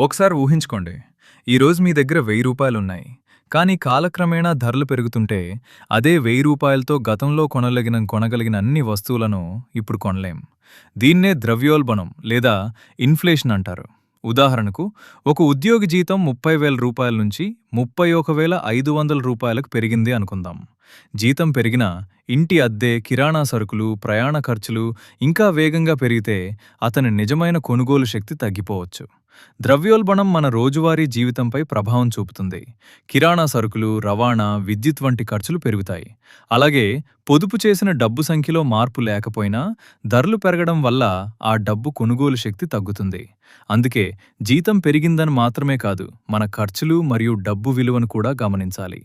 ఒకసారి ఊహించుకోండి. ఈరోజు మీ దగ్గర రూ. 1000 కానీ కాలక్రమేణా ధరలు పెరుగుతుంటే అదే రూ. 1000తో గతంలో కొనగలిగిన అన్ని వస్తువులను ఇప్పుడు కొనలేం. దీన్నే ద్రవ్యోల్బణం లేదా ఇన్ఫ్లేషన్ అంటారు. ఉదాహరణకు, ఒక ఉద్యోగి జీతం రూ. 30,000 నుంచి రూ. 31,500కు పెరిగింది అనుకుందాం. జీతం పెరిగినా ఇంటి అద్దె, కిరాణా సరుకులు, ప్రయాణ ఖర్చులు ఇంకా వేగంగా పెరిగితే అతని నిజమైన కొనుగోలు శక్తి తగ్గిపోవచ్చు. ద్రవ్యోల్బణం మన రోజువారీ జీవితంపై ప్రభావం చూపుతుంది. కిరాణా సరుకులు, రవాణా, విద్యుత్ వంటి ఖర్చులు పెరుగుతాయి. అలాగే పొదుపు చేసిన డబ్బు సంఖ్యలో మార్పు లేకపోయినా ధరలు పెరగడం వల్ల ఆ డబ్బు కొనుగోలు శక్తి తగ్గుతుంది. అందుకే జీతం పెరిగిందని మాత్రమే కాదు, మన ఖర్చులు మరియు డబ్బు విలువను కూడా గమనించాలి.